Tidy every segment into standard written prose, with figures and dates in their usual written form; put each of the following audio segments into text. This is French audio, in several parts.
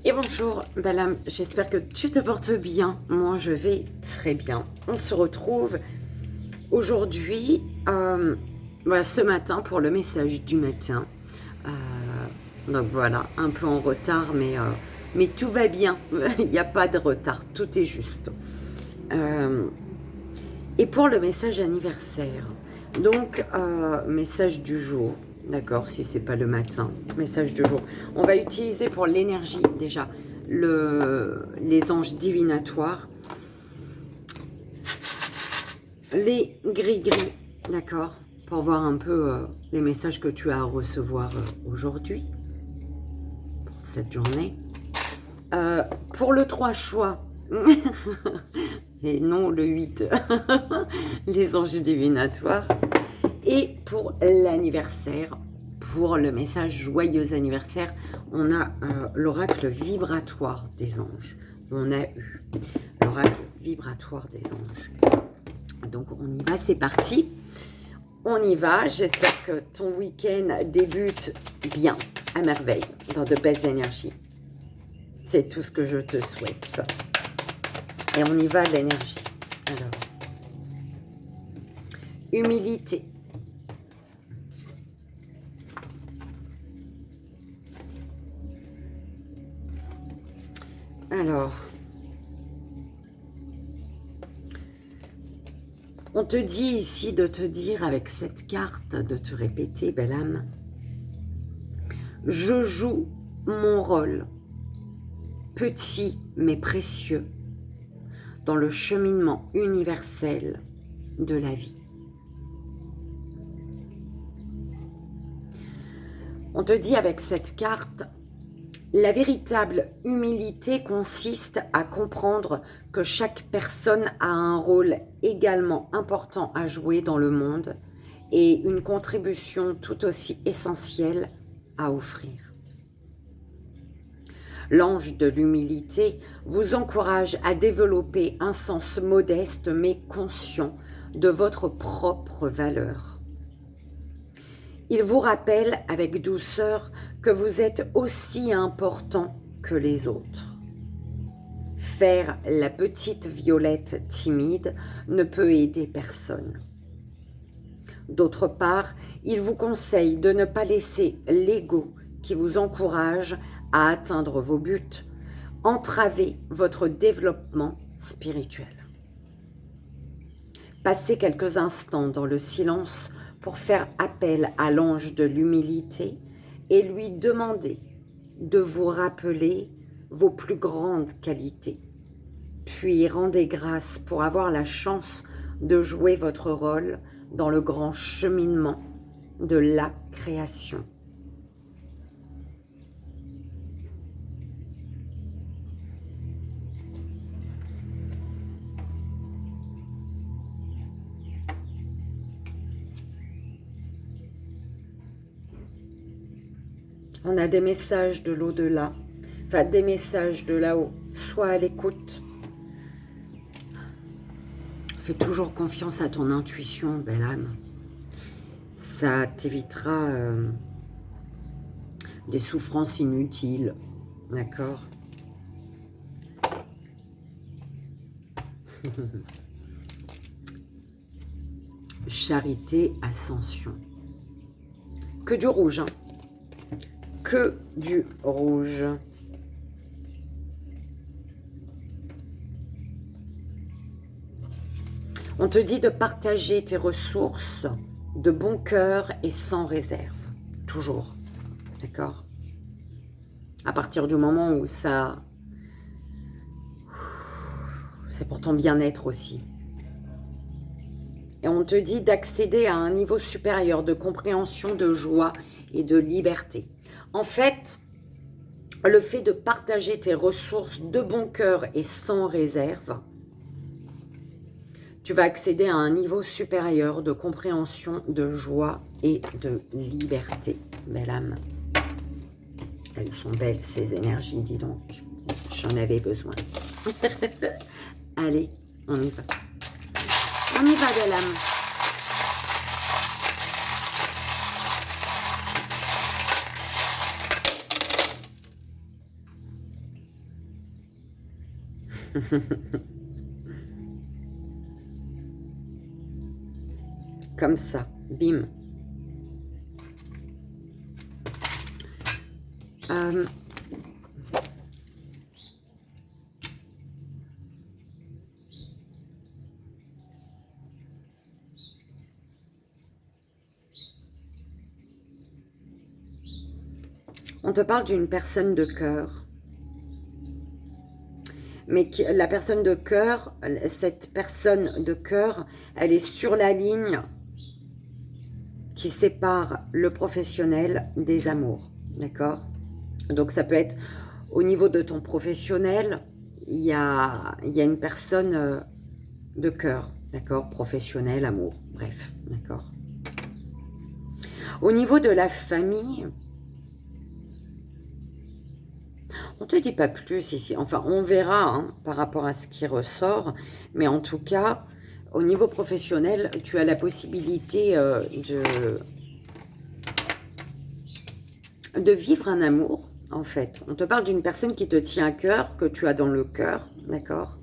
Et bonjour Balam, j'espère que tu te portes bien. Moi je vais très bien. On se retrouve aujourd'hui, ce matin pour le message du matin. Donc voilà, un peu en retard, mais tout va bien. Il n'y a pas de retard, tout est juste. Et pour le message anniversaire, donc message du jour, d'accord, si c'est pas le matin, message du jour. On va utiliser pour l'énergie déjà les anges divinatoires, les gris-gris, d'accord, pour voir un peu les messages que tu as à recevoir aujourd'hui, pour cette journée. Pour le 3 choix, et non le 8, les anges divinatoires. Et pour l'anniversaire, pour le message joyeux anniversaire, on a l'oracle vibratoire des anges. On a eu l'oracle vibratoire des anges. Donc on y va, c'est parti. On y va. J'espère que ton week-end débute bien, à merveille, dans de belles énergies. C'est tout ce que je te souhaite. Et on y va, l'énergie. Alors, humilité. Alors, on te dit ici de te dire avec cette carte, de te répéter, belle âme, je joue mon rôle, petit mais précieux, dans le cheminement universel de la vie. On te dit avec cette carte, la véritable humilité consiste à comprendre que chaque personne a un rôle également important à jouer dans le monde et une contribution tout aussi essentielle à offrir. L'ange de l'humilité vous encourage à développer un sens modeste mais conscient de votre propre valeur. Il vous rappelle avec douceur que vous êtes aussi important que les autres. Faire la petite Violette timide ne peut aider personne. D'autre part, il vous conseille de ne pas laisser l'ego qui vous encourage à atteindre vos buts entraver votre développement spirituel. Passez quelques instants dans le silence pour faire appel à l'ange de l'humilité et lui demander de vous rappeler vos plus grandes qualités. Puis rendez grâce pour avoir la chance de jouer votre rôle dans le grand cheminement de la création. On a des messages de l'au-delà, enfin des messages de là-haut. Sois à l'écoute. Fais toujours confiance à ton intuition, belle âme. Ça t'évitera des souffrances inutiles, d'accord? Charité, ascension. Que du rouge, hein? Que du rouge. On te dit de partager tes ressources de bon cœur et sans réserve. Toujours. D'accord? À partir du moment où ça... c'est pour ton bien-être aussi. Et on te dit d'accéder à un niveau supérieur de compréhension, de joie et de liberté. En fait, le fait de partager tes ressources de bon cœur et sans réserve, tu vas accéder à un niveau supérieur de compréhension, de joie et de liberté. Belle âme. Elles sont belles, ces énergies, dis donc. J'en avais besoin. Allez, on y va. On y va, belle âme. Comme ça, bim. On te parle d'une personne de cœur. Mais la personne de cœur, cette personne de cœur, elle est sur la ligne qui sépare le professionnel des amours. D'accord? Donc ça peut être au niveau de ton professionnel, il y a une personne de cœur. D'accord? Professionnel, amour, bref. D'accord? Au niveau de la famille, on ne te dit pas plus ici. Enfin, on verra hein, par rapport à ce qui ressort. Mais en tout cas, au niveau professionnel, tu as la possibilité de vivre un amour, en fait. On te parle d'une personne qui te tient à cœur, que tu as dans le cœur, d'accord?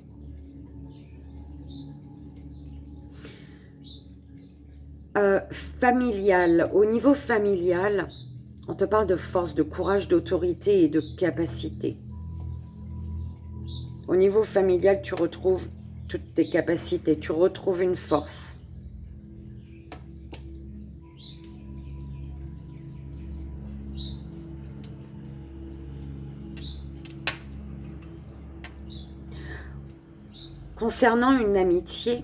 Familial. Au niveau familial, on te parle de force, de courage, d'autorité et de capacité. Au niveau familial, tu retrouves toutes tes capacités, tu retrouves une force. Concernant une amitié,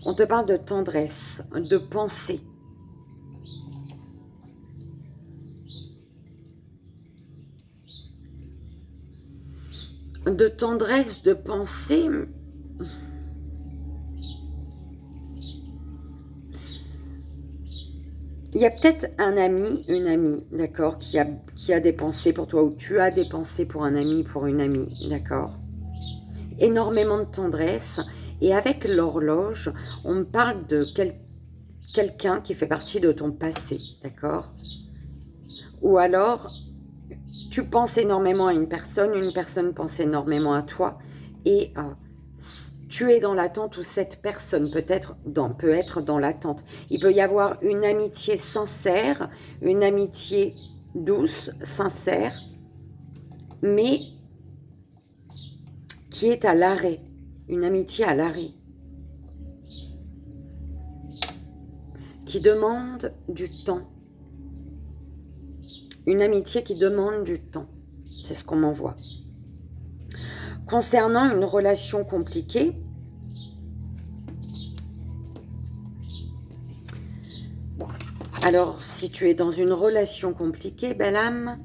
on te parle de tendresse, de pensée. De tendresse, de pensée. Il y a peut-être un ami, une amie, d'accord, qui a des pensées pour toi, ou tu as des pensées pour un ami, pour une amie, d'accord. Énormément de tendresse. Et avec l'horloge, on me parle de quelqu'un qui fait partie de ton passé, d'accord. Ou alors, tu penses énormément à une personne pense énormément à toi, et tu es dans l'attente, ou cette personne peut être dans l'attente. Il peut y avoir une amitié sincère, une amitié douce, sincère, mais qui est à l'arrêt, une amitié à l'arrêt, qui demande du temps. Une amitié qui demande du temps, c'est ce qu'on m'envoie. Concernant une relation compliquée, bon, alors si tu es dans une relation compliquée, belle âme,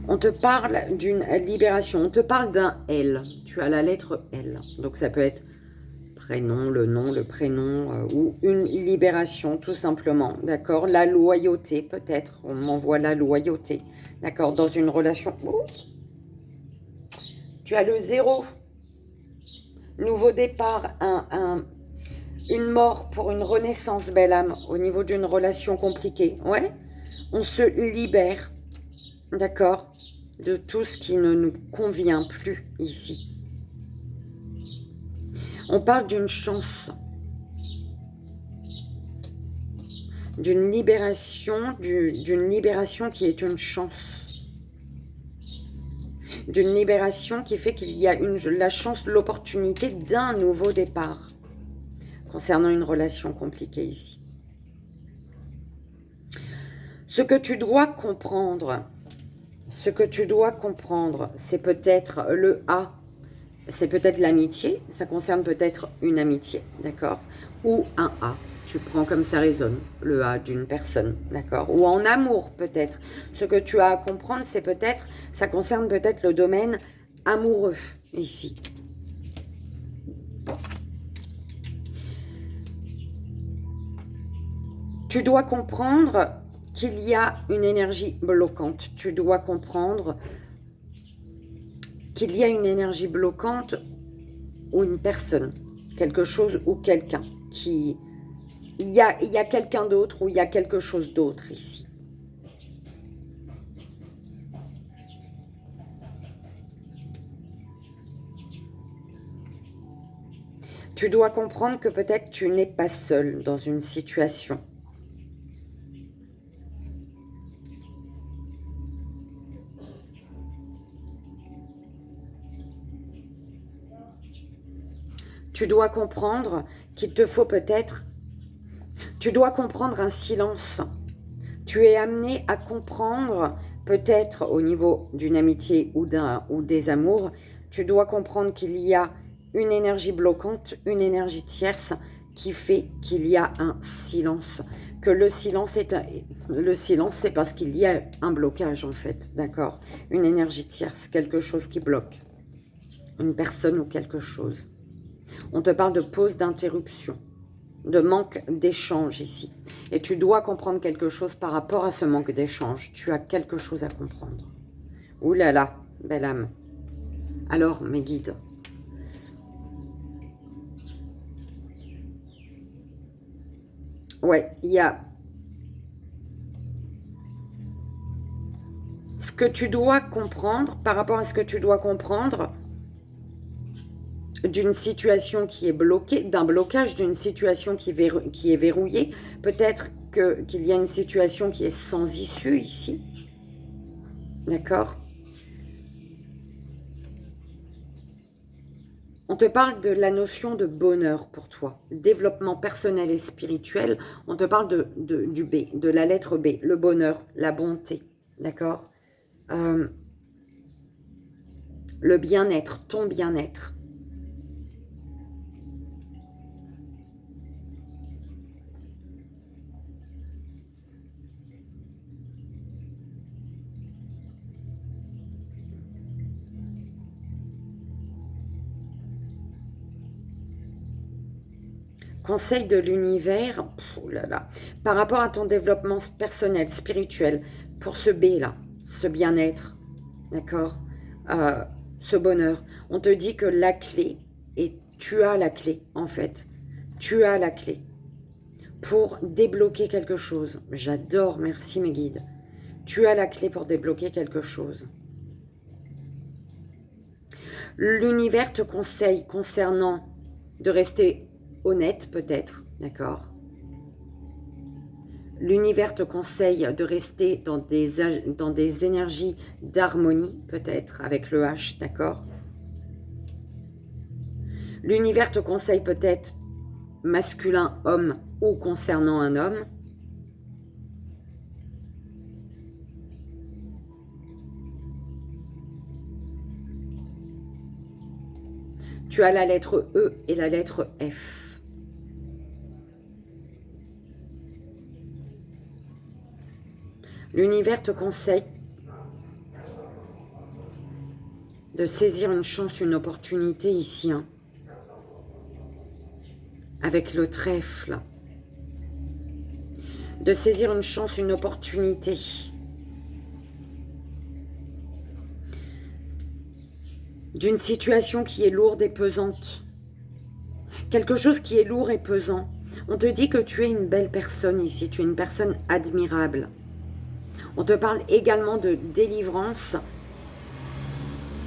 on te parle d'une libération, on te parle d'un L, tu as la lettre L, donc ça peut être prénom, le nom, le prénom, ou une libération tout simplement, d'accord. La loyauté peut-être, on m'envoie la loyauté, d'accord, dans une relation. Tu as le 0, nouveau départ, une mort pour une renaissance, belle âme, au niveau d'une relation compliquée, ouais, on se libère, d'accord, de tout ce qui ne nous convient plus ici. On parle d'une chance, d'une libération qui est une chance, d'une libération qui fait qu'il y a la chance, l'opportunité d'un nouveau départ concernant une relation compliquée ici. Ce que tu dois comprendre, c'est peut-être le A. C'est peut-être l'amitié, ça concerne peut-être une amitié, d'accord? Ou un A, tu prends comme ça résonne, le A d'une personne, d'accord? Ou en amour peut-être. Ce que tu as à comprendre, c'est peut-être, ça concerne peut-être le domaine amoureux ici. Tu dois comprendre qu'il y a une énergie bloquante. Tu dois comprendre qu'il y a une énergie bloquante ou une personne, quelque chose ou quelqu'un, il y a quelqu'un d'autre ou il y a quelque chose d'autre ici. Tu dois comprendre que peut-être tu n'es pas seul dans une situation. Tu dois comprendre qu'il te faut peut-être... Tu dois comprendre un silence. Tu es amené à comprendre, peut-être au niveau d'une amitié ou des amours, tu dois comprendre qu'il y a une énergie bloquante, une énergie tierce qui fait qu'il y a un silence. Que le silence, c'est parce qu'il y a un blocage en fait, d'accord? Une énergie tierce, quelque chose qui bloque. Une personne ou quelque chose. On te parle de pause d'interruption, de manque d'échange ici. Et tu dois comprendre quelque chose par rapport à ce manque d'échange. Tu as quelque chose à comprendre. Ouh là là, belle âme. Alors, mes guides. Ouais, il y a ce que tu dois comprendre, par rapport à ce que tu dois comprendre d'une situation qui est bloquée, d'un blocage, d'une situation qui est verrouillée. Peut-être qu'il y a une situation qui est sans issue ici. D'accord? On te parle de la notion de bonheur pour toi, développement personnel et spirituel. On te parle du B, de la lettre B, le bonheur, la bonté, d'accord? Le bien-être, ton bien-être. Conseil de l'univers, par rapport à ton développement personnel, spirituel, pour ce B là, ce bien-être, d'accord, ce bonheur, on te dit que la clé, et tu as la clé en fait, tu as la clé pour débloquer quelque chose. J'adore, merci mes guides. Tu as la clé pour débloquer quelque chose. L'univers te conseille concernant de rester honnête peut-être, d'accord? L'univers te conseille de rester dans des énergies d'harmonie peut-être, avec le H, d'accord? L'univers te conseille peut-être masculin, homme ou concernant un homme. Tu as la lettre E et la lettre F. L'univers te conseille de saisir une chance, une opportunité ici. Hein, avec le trèfle. De saisir une chance, une opportunité. D'une situation qui est lourde et pesante. Quelque chose qui est lourd et pesant. On te dit que tu es une belle personne ici, tu es une personne admirable. On te parle également de délivrance.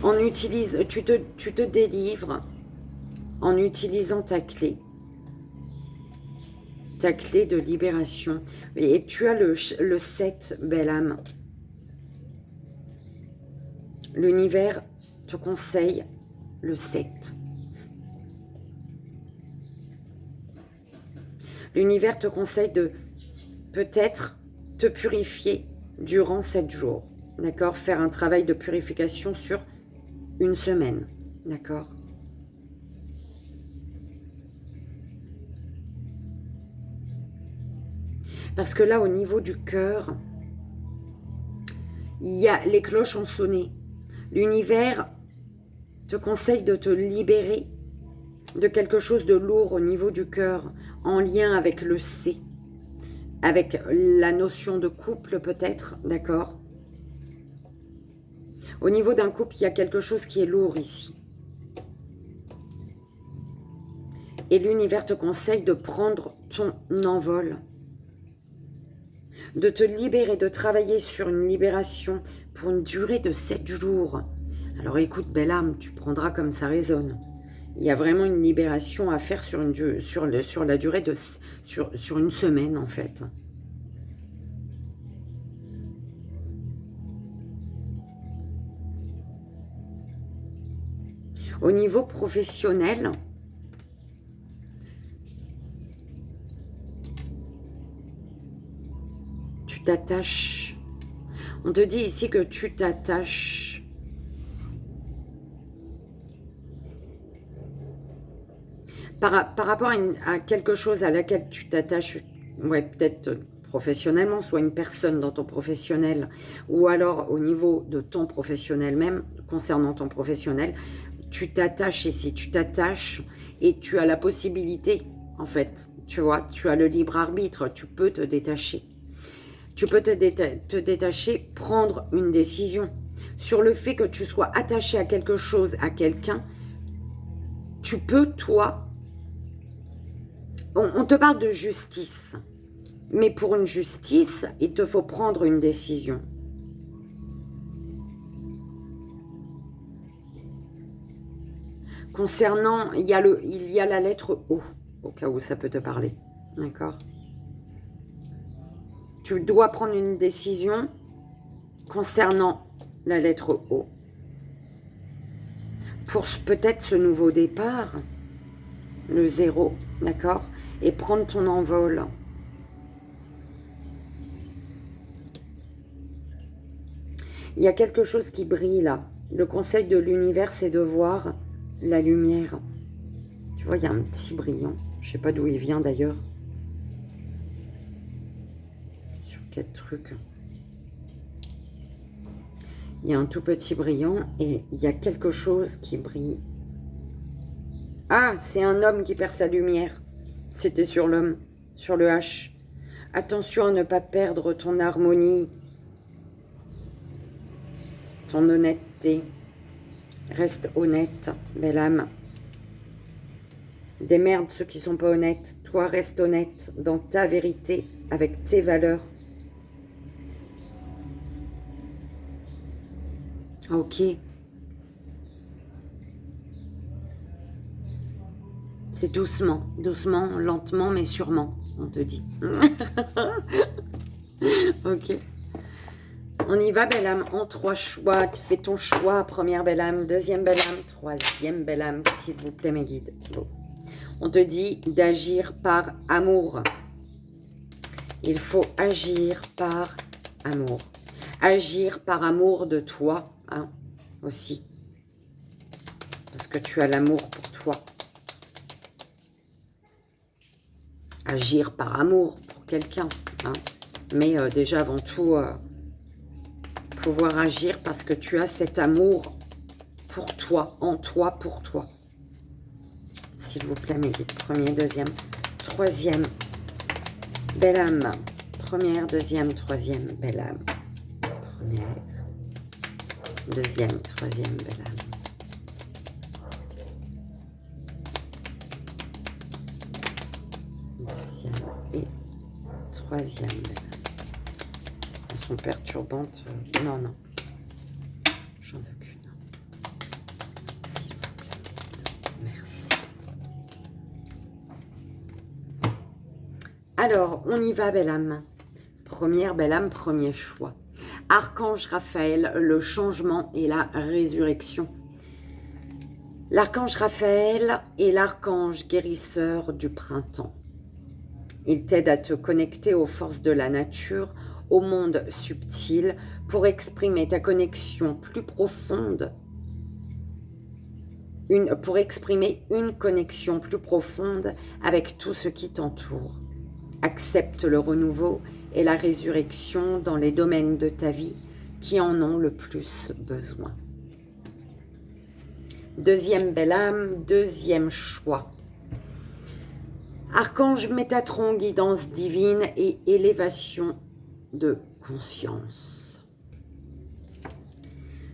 Tu te délivres en utilisant ta clé. Ta clé de libération. Et tu as le 7, belle âme. L'univers te conseille le 7. L'univers te conseille de peut-être te purifier durant 7 jours. D'accord? Faire un travail de purification sur une semaine. D'accord? Parce que là, au niveau du cœur, les cloches ont sonné. L'univers te conseille de te libérer de quelque chose de lourd au niveau du cœur, en lien avec le C, avec la notion de couple peut-être, d'accord? Au niveau d'un couple, il y a quelque chose qui est lourd ici. Et l'univers te conseille de prendre ton envol, de te libérer, de travailler sur une libération pour une durée de 7 jours. Alors écoute, belle âme, tu prendras comme ça résonne. Il y a vraiment une libération à faire sur la durée de... sur une semaine, en fait. Au niveau professionnel, tu t'attaches. On te dit ici que tu t'attaches par rapport à quelque chose à laquelle tu t'attaches, ouais, peut-être professionnellement, soit une personne dans ton professionnel, ou alors au niveau de ton professionnel même, concernant ton professionnel, tu t'attaches ici, tu t'attaches et tu as la possibilité, en fait, tu vois, tu as le libre arbitre, tu peux te détacher. Tu peux te détacher, prendre une décision. Sur le fait que tu sois attaché à quelque chose, à quelqu'un, tu peux, toi, on te parle de justice, mais pour une justice, il te faut prendre une décision. Concernant, il y a la lettre O, au cas où ça peut te parler, d'accord? Tu dois prendre une décision concernant la lettre O. Pour peut-être ce nouveau départ, le 0, d'accord? Et prendre ton envol. Il y a quelque chose qui brille là. Le conseil de l'univers, c'est de voir la lumière. Tu vois, il y a un petit brillant. Je ne sais pas d'où il vient d'ailleurs. Sur quel truc? Il y a un tout petit brillant et il y a quelque chose qui brille. Ah, c'est un homme qui perd sa lumière. C'était sur l'homme, sur le H. Attention à ne pas perdre ton harmonie, ton honnêteté. Reste honnête, belle âme. Démerde ceux qui ne sont pas honnêtes. Toi, reste honnête dans ta vérité, avec tes valeurs. Ok. C'est doucement, doucement, lentement, mais sûrement, on te dit. Ok. On y va, belle âme, en 3 choix. Tu fais ton choix, première belle âme, deuxième belle âme, troisième belle âme, s'il vous plaît, mes guides. Bon. On te dit d'agir par amour. Il faut agir par amour. Agir par amour de toi, hein, aussi. Parce que tu as l'amour pour toi. Agir par amour pour quelqu'un, hein. Mais déjà, avant tout, pouvoir agir parce que tu as cet amour pour toi, en toi, pour toi. S'il vous plaît, mes guides. Premier, deuxième, troisième, belle âme. Première, deuxième, troisième, belle âme. Première, deuxième, troisième, belle âme. Deuxième et troisième, belle âme. Elles sont perturbantes. Non, non. J'en veux qu'une. S'il vous plaît. Merci. Alors, on y va, belle âme. Première belle âme, premier choix. Archange Raphaël, le changement et la résurrection. L'archange Raphaël est l'archange guérisseur du printemps. Il t'aide à te connecter aux forces de la nature, au monde subtil, pour exprimer ta connexion plus profonde, pour exprimer une connexion plus profonde avec tout ce qui t'entoure. Accepte le renouveau et la résurrection dans les domaines de ta vie qui en ont le plus besoin. Deuxième belle âme, deuxième choix. Archange Métatron, guidance divine et élévation de conscience.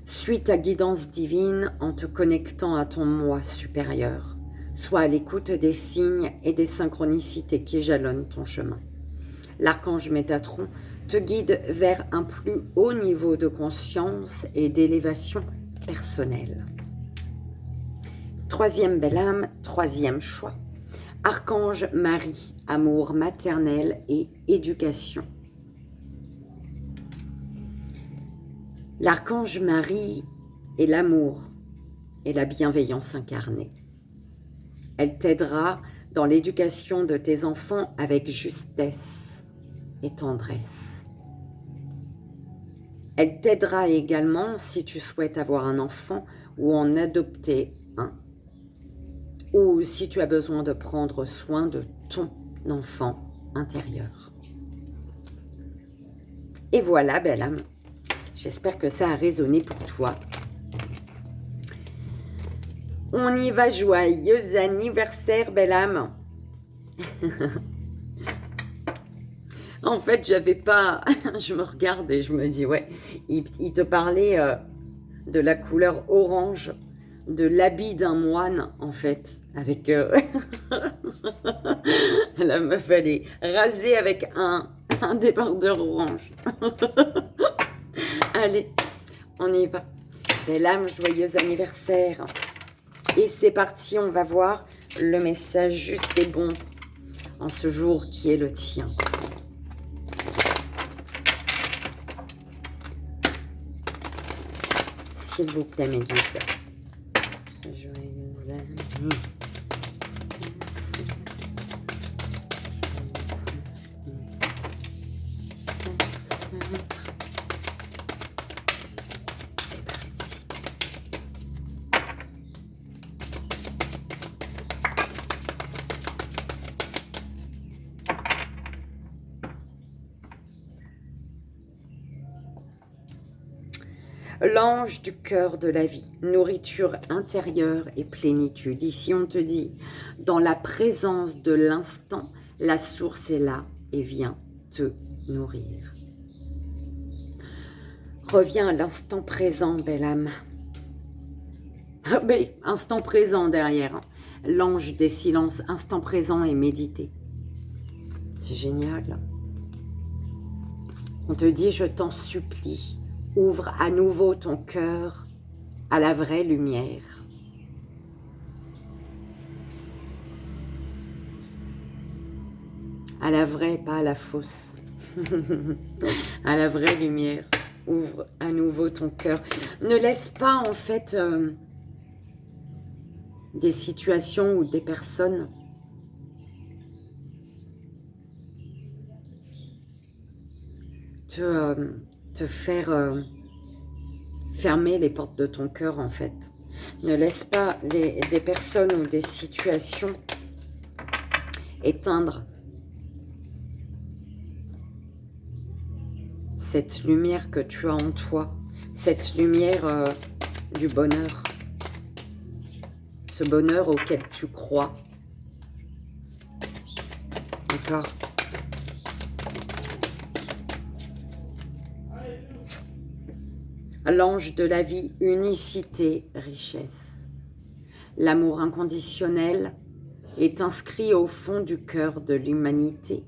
Suis ta guidance divine en te connectant à ton moi supérieur. Sois à l'écoute des signes et des synchronicités qui jalonnent ton chemin. L'archange Métatron te guide vers un plus haut niveau de conscience et d'élévation personnelle. Troisième belle âme, troisième choix. Archange Marie, amour maternel et éducation. L'archange Marie est l'amour et la bienveillance incarnée. Elle t'aidera dans l'éducation de tes enfants avec justesse et tendresse. Elle t'aidera également si tu souhaites avoir un enfant ou en adopter un, ou si tu as besoin de prendre soin de ton enfant intérieur. Et voilà, belle âme, j'espère que ça a résonné pour toi. On y va, joyeux anniversaire, belle âme. En fait, j'avais pas... je me regarde et je me dis, ouais, il te parlait de la couleur orange, de l'habit d'un moine, en fait, avec... la meuf, elle est rasée avec un débardeur orange. Allez, on y va. Belle âme, joyeux anniversaire. Et c'est parti, on va voir le message juste et bon en ce jour qui est le tien. S'il vous plaît, mes guides. Joyeux anniversaire. L'ange du cœur de la vie, nourriture intérieure et plénitude. Ici, on te dit, dans la présence de l'instant, la source est là et vient te nourrir. Reviens à l'instant présent, belle âme. Ah, mais instant présent derrière. L'ange des silences, instant présent et méditer. C'est génial. On te dit, je t'en supplie. Ouvre à nouveau ton cœur à la vraie lumière. À la vraie, pas à la fausse. À la vraie lumière. Ouvre à nouveau ton cœur. Ne laisse pas en fait des situations ou des personnes te faire fermer les portes de ton cœur en fait. Ne laisse pas des personnes ou des situations éteindre cette lumière que tu as en toi, cette lumière du bonheur, ce bonheur auquel tu crois. D'accord ? L'ange de la vie, unicité, richesse. L'amour inconditionnel est inscrit au fond du cœur de l'humanité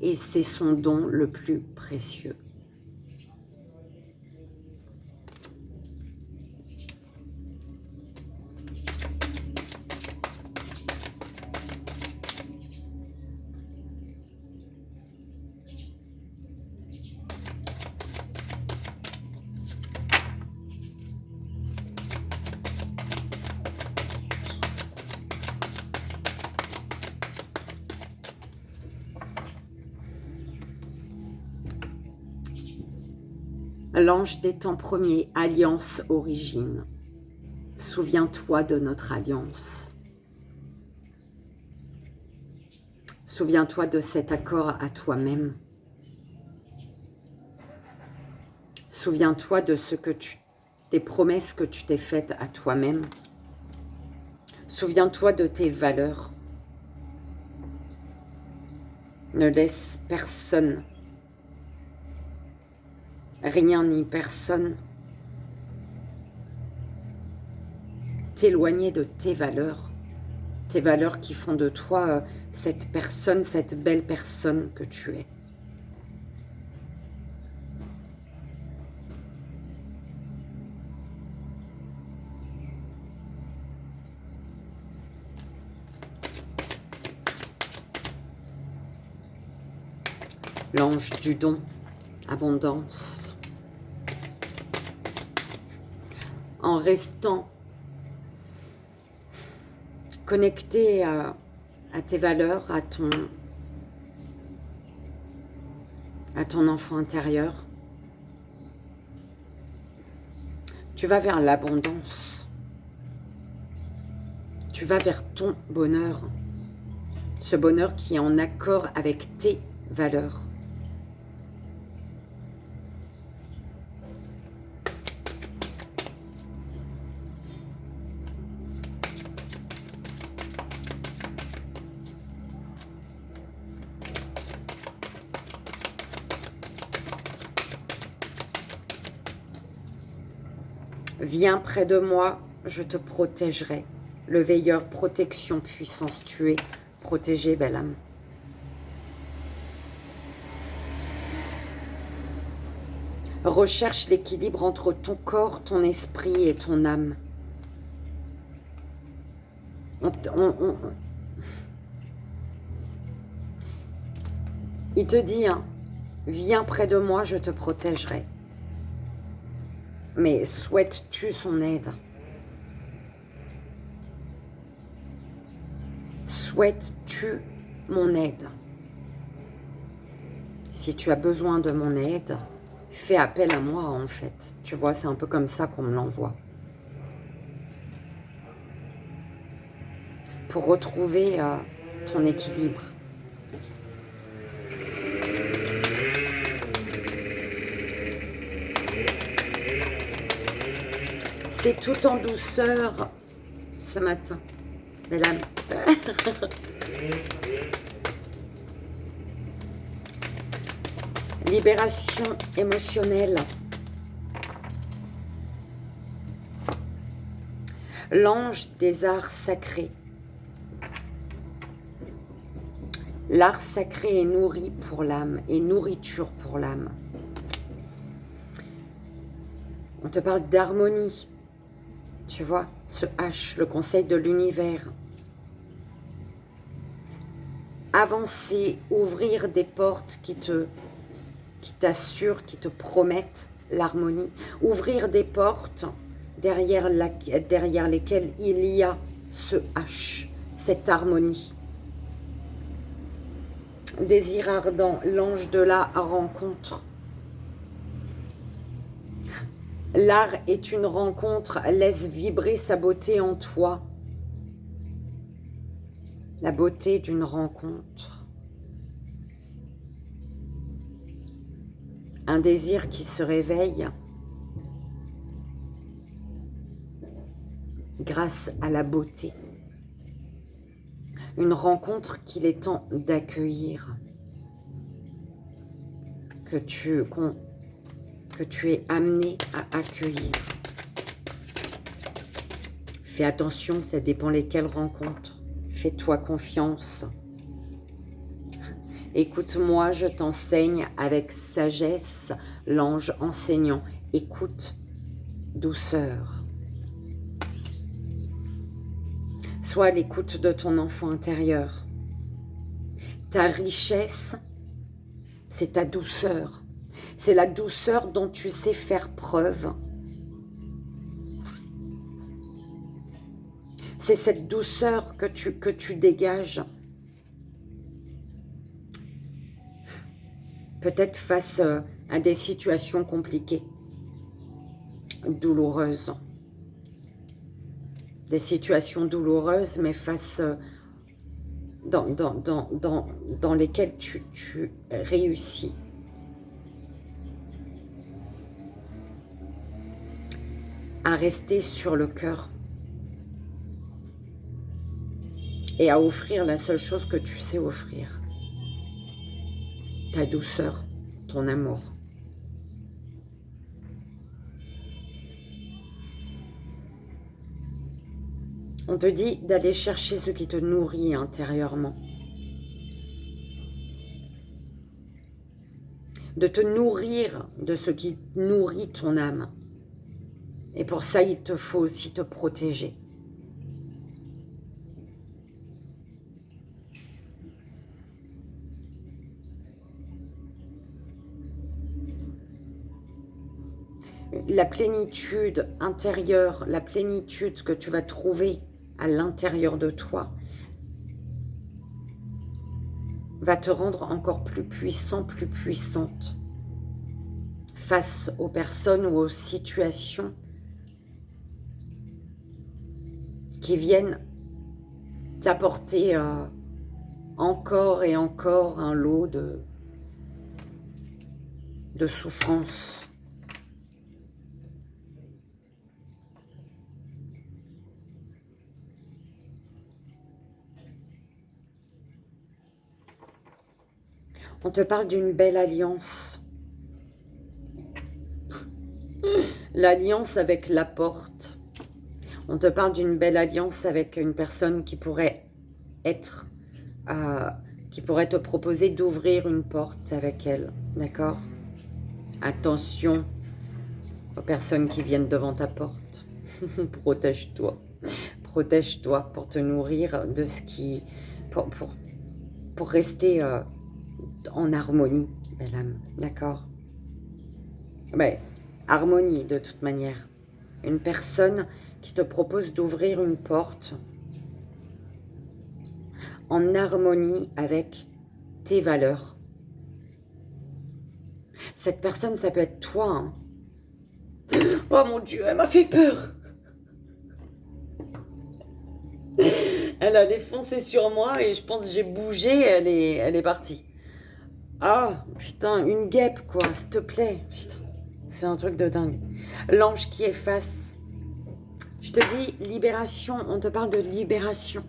et c'est son don le plus précieux. L'ange des temps premiers, alliance origine. Souviens-toi de notre alliance. Souviens-toi de cet accord à toi-même. Souviens-toi de tes promesses que tu t'es faites à toi-même. Souviens-toi de tes valeurs. Ne laisse personne, rien ni personne, t'éloigner de tes valeurs qui font de toi cette personne, cette belle personne que tu es. l'ange du don, abondance. En restant connecté à tes valeurs, à ton enfant intérieur, tu vas vers l'abondance. Tu vas vers ton bonheur. Ce bonheur qui est en accord avec tes valeurs. Viens près de moi, je te protégerai. Le veilleur, protection, puissance, tu es protégé, belle âme. Recherche l'équilibre entre ton corps, ton esprit et ton âme. Il te dit, hein, viens près de moi, je te protégerai. Mais souhaites-tu son aide? Souhaites-tu mon aide? Si tu as besoin de mon aide, fais appel à moi en fait. Tu vois, c'est un peu comme ça qu'on me l'envoie. Pour retrouver ton équilibre. C'est tout en douceur ce matin, belle âme. Libération émotionnelle. L'ange des arts sacrés. L'art sacré est nourri pour l'âme, et nourriture pour l'âme. On te parle d'harmonie. Tu vois, ce H, le conseil de l'univers. Avancer, ouvrir des portes qui t'assurent, qui te promettent l'harmonie. Ouvrir des portes derrière lesquelles il y a ce H, cette harmonie. Désir ardent, l'ange de la rencontre. L'art est une rencontre, laisse vibrer sa beauté en toi. La beauté d'une rencontre. Un désir qui se réveille grâce à la beauté. Une rencontre qu'il est temps d'accueillir. Que tu es amené à accueillir. Fais attention, ça dépend lesquelles rencontres. Fais-toi confiance. Écoute-moi, je t'enseigne avec sagesse, l'ange enseignant. Écoute, douceur. Sois à l'écoute de ton enfant intérieur. Ta richesse, c'est ta douceur. C'est la douceur dont tu sais faire preuve. C'est cette douceur que tu dégages. Peut-être face à des situations compliquées, douloureuses. Des situations douloureuses, mais face dans lesquelles tu réussis. À rester sur le cœur. Et à offrir la seule chose que tu sais offrir. Ta douceur, ton amour. On te dit d'aller chercher ce qui te nourrit intérieurement. De te nourrir de ce qui nourrit ton âme. Et pour ça, il te faut aussi te protéger. la plénitude intérieure, la plénitude que tu vas trouver à l'intérieur de toi va te rendre encore plus puissant, plus puissante face aux personnes ou aux situations qui viennent t'apporter encore et encore un lot de souffrance. On te parle d'une belle alliance. L'alliance avec la porte. On te parle d'une belle alliance avec une personne qui pourrait être, qui pourrait te proposer d'ouvrir une porte avec elle. D'accord? Attention aux personnes qui viennent devant ta porte. Protège-toi. Protège-toi pour te nourrir de ce qui... pour rester en harmonie, belle âme. D'accord? Mais, harmonie de toute manière. Une personne qui te propose d'ouvrir une porte en harmonie avec tes valeurs. Cette personne, ça peut être toi. Hein. Oh mon Dieu, elle m'a fait peur. Elle allait foncer sur moi et je pense que j'ai bougé, elle est partie. Ah, putain, une guêpe quoi, s'il te plaît. Putain, c'est un truc de dingue. L'ange qui efface. Je te dis, libération, on te parle de libération.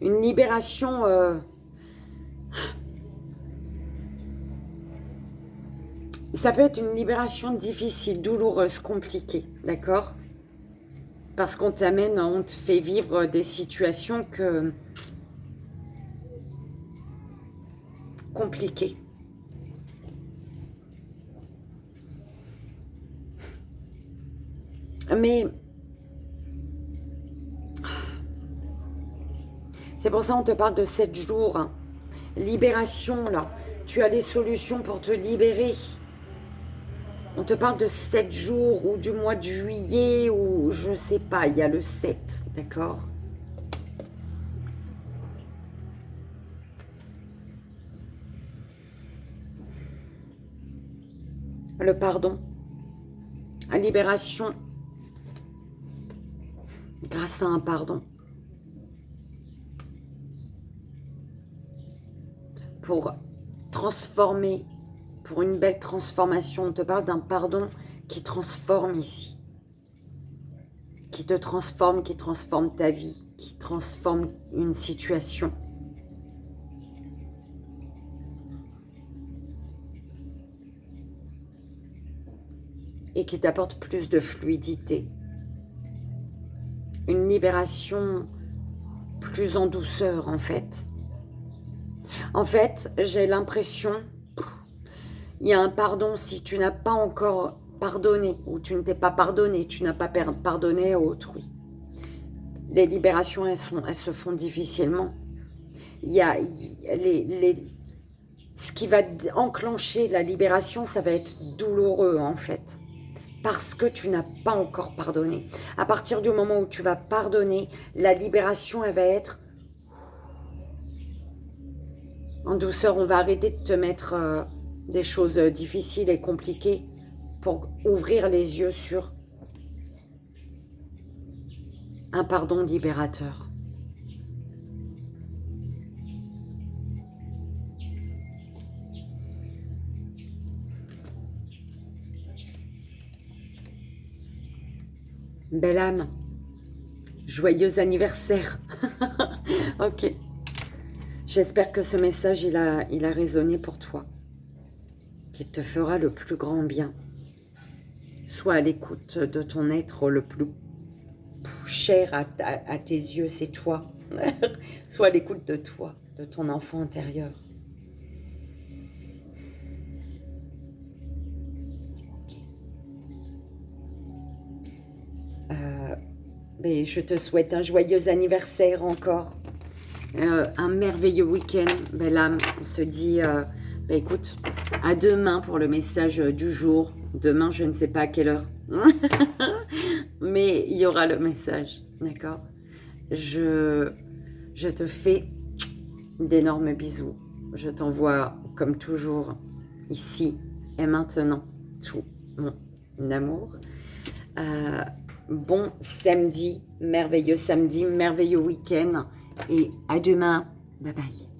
Une libération... Ça peut être une libération difficile, douloureuse, compliquée, d'accord? Parce qu'on t'amène, on te fait vivre des situations compliquées. Mais c'est pour ça qu'on te parle de 7 jours. Hein. Libération, là. Tu as les solutions pour te libérer. On te parle de 7 jours ou du mois de juillet ou je sais pas, il y a le 7, d'accord? Le pardon. La libération grâce à un pardon. Pour transformer, pour une belle transformation. On te parle d'un pardon qui transforme ici. Qui te transforme, qui transforme ta vie, qui transforme une situation. Et qui t'apporte plus de fluidité. Une libération plus en douceur en fait. En fait, j'ai l'impression, il y a un pardon si tu n'as pas encore pardonné ou tu ne t'es pas pardonné, tu n'as pas pardonné à autrui. Les libérations, elles se font difficilement. Il y a ce qui va enclencher la libération, ça va être douloureux en fait. Parce que tu n'as pas encore pardonné. À partir du moment où tu vas pardonner, la libération, elle va être en douceur. On va arrêter de te mettre des choses difficiles et compliquées pour ouvrir les yeux sur un pardon libérateur. Belle âme, joyeux anniversaire. Ok. J'espère que ce message, il a résonné pour toi. Qu'il te fera le plus grand bien. Sois à l'écoute de ton être le plus cher à tes yeux, c'est toi. Sois à l'écoute de toi, de ton enfant intérieur. Mais je te souhaite un joyeux anniversaire encore. Un merveilleux week-end, belle âme. On se dit, écoute, à demain pour le message du jour. Demain, je ne sais pas à quelle heure. Mais il y aura le message, d'accord? Je te fais d'énormes bisous. Je t'envoie, comme toujours, ici et maintenant, tout mon amour. Bon samedi, merveilleux week-end. Et à demain. Bye bye.